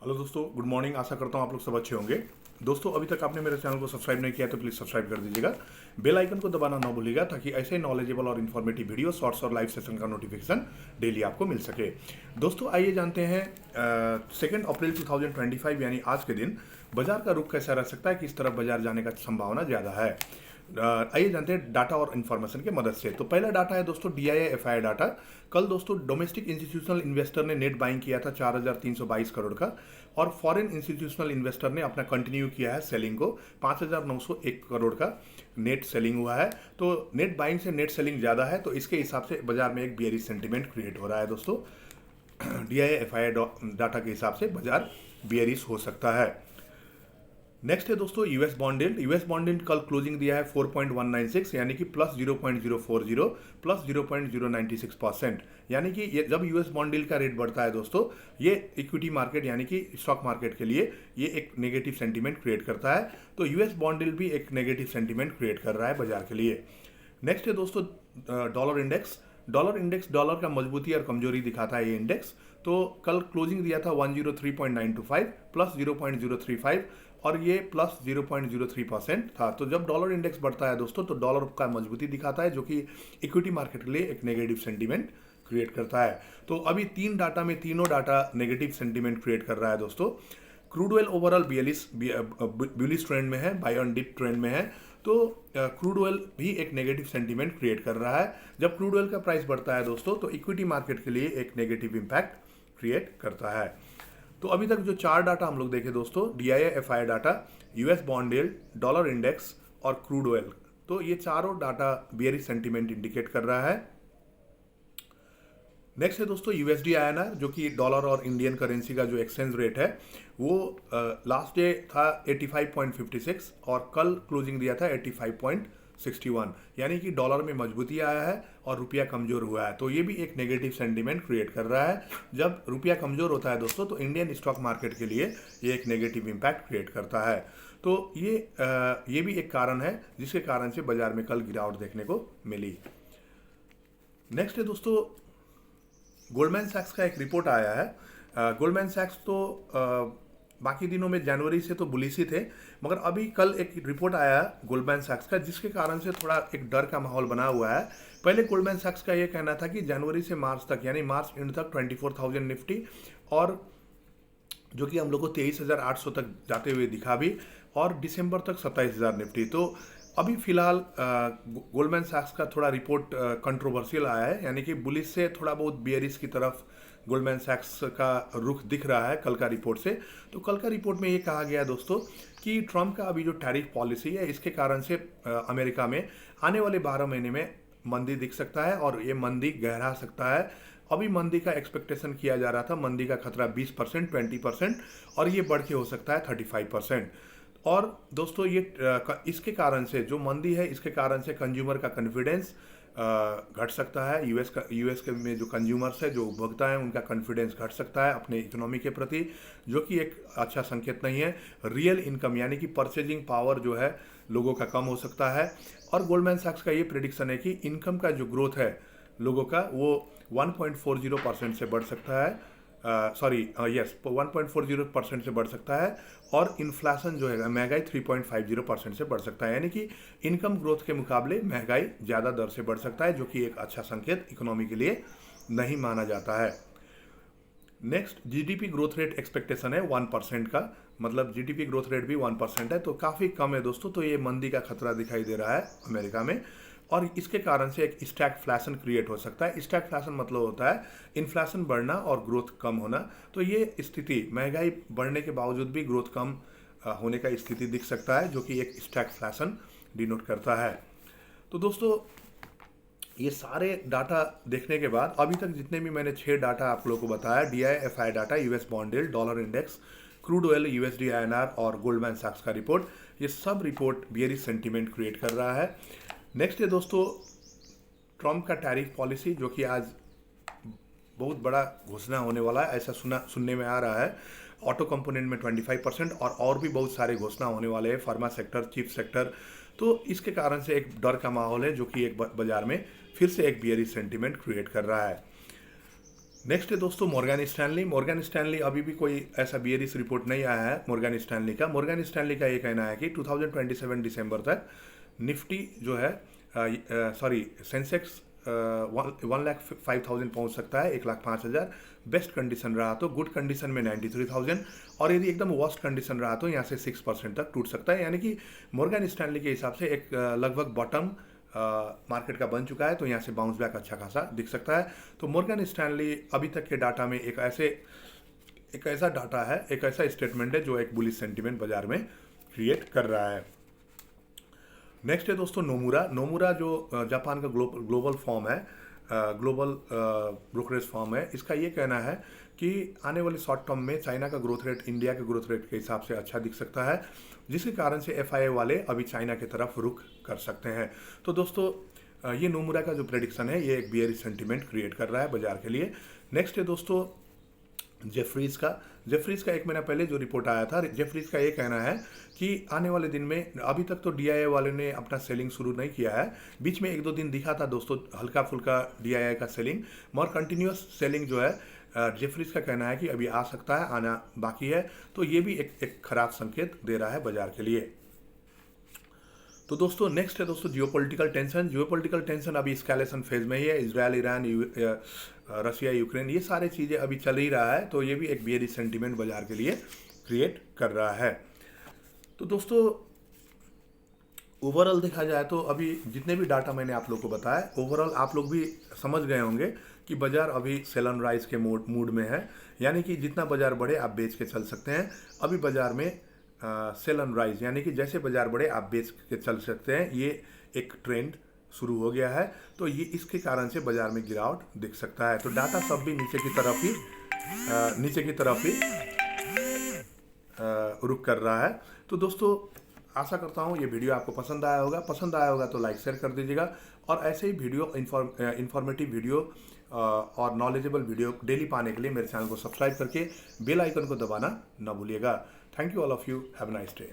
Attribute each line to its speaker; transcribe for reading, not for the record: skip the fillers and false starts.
Speaker 1: Hello दोस्तों, good morning. आशा करता हूँ आप लोग सब अच्छे होंगे। दोस्तों, अभी तक आपने मेरे चैनल को सब्सक्राइब नहीं किया तो प्लीज़ सब्सक्राइब कर दीजिएगा। बेल आइकन को दबाना ना भूलिएगा ताकि ऐसे नॉलेजेबल और इन्फॉर्मेटिव वीडियो, शॉर्ट्स और लाइव सेशन का नोटिफिकेशन डेली आपको मिल सके। दोस्तों, आइए जानते हैं 2 अप्रैल 2025 यानी आज के दिन बाजार का रुख कैसा रह सकता है, किस तरफ बाजार जाने का संभावना ज़्यादा है। आइए जानते हैं डाटा और इन्फॉर्मेशन की मदद से। तो पहला डाटा है दोस्तों DIA-FII डाटा। कल दोस्तों डोमेस्टिक इंस्टीट्यूशनल इन्वेस्टर ने नेट बाइंग किया था 4,322 करोड़ का, और फॉरेन इंस्टीट्यूशनल इन्वेस्टर ने अपना कंटिन्यू किया है सेलिंग को। 5,901 करोड़ का नेट सेलिंग हुआ है। तो नेट बाइंग से नेट सेलिंग ज़्यादा है, तो इसके हिसाब से बाजार में एक बियरिश सेंटिमेंट क्रिएट हो रहा है दोस्तों। DIA-FII डाटा के हिसाब से बाजार बियरिश हो सकता है। नेक्स्ट है दोस्तों US bond yield. US bond yield कल क्लोजिंग दिया है 4.196 यानी कि प्लस 0.040 प्लस 0.096%। यानी कि ये जब यूएस बॉन्ड यील्ड का रेट बढ़ता है दोस्तों, ये इक्विटी मार्केट यानी कि स्टॉक मार्केट के लिए ये एक नेगेटिव सेंटीमेंट क्रिएट करता है। तो यूएस बॉन्ड यील्ड भी एक नेगेटिव सेंटीमेंट क्रिएट कर रहा है बाजार के लिए। नेक्स्ट है दोस्तों डॉलर इंडेक्स। डॉलर का मजबूती और कमजोरी दिखाता है ये इंडेक्स। तो कल क्लोजिंग दिया था 103.925 प्लस 0.035 और ये प्लस 0.03% था। तो जब डॉलर इंडेक्स बढ़ता है दोस्तों, तो डॉलर का मजबूती दिखाता है, जो कि इक्विटी मार्केट के लिए एक नेगेटिव सेंटीमेंट क्रिएट करता है। तो अभी तीन डाटा में तीनों डाटा नेगेटिव सेंटीमेंट क्रिएट कर रहा है दोस्तों। Crude oil overall bullish trend में है, बाय ऑन डिप ट्रेंड में है। तो क्रूड ऑयल भी एक नेगेटिव सेंटीमेंट क्रिएट कर रहा है। जब क्रूड ऑयल का प्राइस बढ़ता है दोस्तों, तो इक्विटी मार्केट के लिए एक नेगेटिव इम्पैक्ट क्रिएट करता है। तो अभी तक जो चार डाटा हम लोग देखे दोस्तों, DIA-FII data, US bond yield, dollar index और क्रूड ऑयल, तो ये चारों डाटा बियरिश सेंटीमेंट इंडिकेट कर रहा है। नेक्स्ट है दोस्तों USD INR, जो कि डॉलर और इंडियन करेंसी का जो एक्सचेंज रेट है, वो लास्ट डे था 85.56 और कल क्लोजिंग दिया था 85.61। यानी कि डॉलर में मजबूती आया है और रुपया कमजोर हुआ है। तो ये भी एक नेगेटिव सेंटीमेंट क्रिएट कर रहा है। जब रुपया कमजोर होता है दोस्तों, तो इंडियन स्टॉक मार्केट के लिए ये एक नेगेटिव इम्पैक्ट क्रिएट करता है। तो ये भी एक कारण है जिसके कारण से बाजार में कल गिरावट देखने को मिली। नेक्स्ट है दोस्तों गोल्डमैन सैक्स का एक रिपोर्ट आया है। गोल्डमैन सैक्स तो बाकी दिनों में जनवरी से तो बुलिश ही थे, मगर अभी कल एक रिपोर्ट आया गोल्डमैन सैक्स का, जिसके कारण से थोड़ा एक डर का माहौल बना हुआ है। पहले गोल्डमैन सैक्स का ये कहना था कि जनवरी से मार्च तक यानी मार्च एंड तक 24,000 निफ्टी, और जो कि हम लोग को 23,800 तक जाते हुए दिखा भी, और दिसंबर तक 27,000 निफ्टी। तो अभी फिलहाल गोल्डमैन सैक्स का थोड़ा रिपोर्ट कंट्रोवर्शियल आया है, यानी कि बुलिश से थोड़ा बहुत बियरिश की तरफ गोल्डमैन सैक्स का रुख दिख रहा है कल का रिपोर्ट से। तो कल का रिपोर्ट में ये कहा गया दोस्तों कि ट्रम्प का अभी जो टैरिफ पॉलिसी है, इसके कारण से अमेरिका में आने वाले 12 महीने में मंदी दिख सकता है और ये मंदी गहरा सकता है। अभी मंदी का एक्सपेक्टेशन किया जा रहा था, मंदी का खतरा 20%, 20%, और ये बढ़ के हो सकता है 35%। और दोस्तों ये इसके कारण से जो मंदी है, इसके कारण से कंज्यूमर का कॉन्फिडेंस घट सकता है। यूएस के में जो कंज्यूमर्स है, जो उपभोक्ता हैं, उनका कॉन्फिडेंस घट सकता है अपने इकोनॉमी के प्रति, जो कि एक अच्छा संकेत नहीं है। रियल इनकम यानी कि परचेजिंग पावर जो है लोगों का कम हो सकता है। और गोल्डमैन सैक्स का ये प्रेडिक्शन है कि इनकम का जो ग्रोथ है लोगों का, वो 1.40% से बढ़ सकता है। 1.40% से बढ़ सकता है, और इन्फ्लेशन जो है महंगाई 3.50% से बढ़ सकता है। यानी कि इनकम ग्रोथ के मुकाबले महंगाई ज़्यादा दर से बढ़ सकता है, जो कि एक अच्छा संकेत इकोनॉमी के लिए नहीं माना जाता है। Next GDP growth rate expectation है 1% का, मतलब जीडीपी ग्रोथ रेट भी 1% है, तो काफ़ी कम है दोस्तों। तो ये मंदी का खतरा दिखाई दे रहा है अमेरिका में, और इसके कारण से एक स्टैगफ्लेशन क्रिएट हो सकता है। स्टैगफ्लेशन मतलब होता है इन्फ्लेशन बढ़ना और ग्रोथ कम होना। तो ये स्थिति, महंगाई बढ़ने के बावजूद भी ग्रोथ कम होने का स्थिति दिख सकता है, जो कि एक स्टैगफ्लेशन डिनोट करता है। तो दोस्तों ये सारे डाटा देखने के बाद अभी तक जितने भी मैंने 6 डाटा आप लोगों को बताया, DIA-FII data, US bond yield, dollar index, crude oil, USD INR और गोल्डमैन सैक्स का रिपोर्ट, ये सब रिपोर्ट बियरिश सेंटीमेंट क्रिएट कर रहा है। नेक्स्ट है दोस्तों ट्रम्प का टैरिफ पॉलिसी, जो कि आज बहुत बड़ा घोषणा होने वाला है, ऐसा सुनने में आ रहा है। ऑटो कंपोनेंट में 25% और भी बहुत सारे घोषणा होने वाले हैं, फार्मा सेक्टर, चिप सेक्टर। तो इसके कारण से एक डर का माहौल है, जो कि एक बाजार में फिर से एक बियरिश सेंटीमेंट क्रिएट कर रहा है। नेक्स्ट है दोस्तों मॉर्गन स्टैनली। मॉर्गन स्टैनली अभी भी कोई ऐसा बियरिश रिपोर्ट नहीं आया है मॉर्गन स्टैनली का। मॉर्गन स्टैनली का ये कहना है कि 2027 दिसंबर तक निफ्टी जो है सेंसेक्स 1,05,000 पहुंच सकता है, 1,05,000। बेस्ट कंडीशन रहा तो, गुड कंडीशन में 93,000, और यदि एकदम वर्स्ट कंडीशन रहा तो यहाँ से 6% तक टूट सकता है। यानी कि मॉर्गन स्टैनली के हिसाब से एक लगभग बॉटम मार्केट का बन चुका है, तो यहाँ से बाउंस बैक अच्छा खासा दिख सकता है। तो मॉर्गन स्टैनली अभी तक के डाटा में एक ऐसा डाटा है, एक ऐसा स्टेटमेंट है जो एक बुलिश सेंटीमेंट बाजार में क्रिएट कर रहा है। नेक्स्ट है दोस्तों नोमुरा। नोमुरा जो जापान का ग्लोबल फॉर्म है, ग्लोबल ब्रोकरेज फॉर्म है, इसका ये कहना है कि आने वाले शॉर्ट टर्म में चाइना का ग्रोथ रेट इंडिया के ग्रोथ रेट के हिसाब से अच्छा दिख सकता है, जिसके कारण से एफआईआई वाले अभी चाइना की तरफ रुख कर सकते हैं। तो दोस्तों ये नोमुरा का जो प्रेडिक्शन है ये एक बियरिश सेंटीमेंट क्रिएट कर रहा है बाजार के लिए। नेक्स्ट है दोस्तों जेफरीज का 1 महीना पहले जो रिपोर्ट आया था, जेफरीज का ये कहना है कि आने वाले दिन में, अभी तक तो डीआईआई वाले ने अपना सेलिंग शुरू नहीं किया है, बीच में 1-2 दिन दिखा था दोस्तों हल्का फुल्का डीआईआई का सेलिंग, मगर कंटिन्यूस सेलिंग जो है जेफरीज का कहना है कि अभी आ सकता है, आना बाकी है। तो ये भी एक खराब संकेत दे रहा है बाजार के लिए। तो दोस्तों नेक्स्ट है दोस्तों जियोपॉलिटिकल टेंशन अभी स्कैलेशन फेज में ही है। इजराइल, ईरान, रशिया, यूक्रेन, ये सारे चीज़ें अभी चल ही रहा है, तो ये भी एक बियरिश सेंटीमेंट बाजार के लिए क्रिएट कर रहा है। तो दोस्तों ओवरऑल देखा जाए तो अभी जितने भी डाटा मैंने आप लोग को बताया, ओवरऑल आप लोग भी समझ गए होंगे कि बाजार अभी सेल एंड राइज के मूड में है, यानी कि जितना बाजार बढ़े आप बेच के चल सकते हैं। अभी बाजार में सेल एंड राइज यानी कि जैसे बाजार बढ़े आप बेच के चल सकते हैं, ये एक ट्रेंड शुरू हो गया है। तो ये इसके कारण से बाजार में गिरावट दिख सकता है। तो डाटा सब भी नीचे की तरफ ही रुक कर रहा है। तो दोस्तों आशा करता हूँ ये वीडियो आपको पसंद आया होगा तो लाइक शेयर कर दीजिएगा, और ऐसे ही वीडियो इंफॉर्मेटिव वीडियो और नॉलेजेबल वीडियो डेली पाने के लिए मेरे चैनल को सब्सक्राइब करके बेल आइकन को दबाना ना भूलिएगा। Thank you all of you, have a nice day.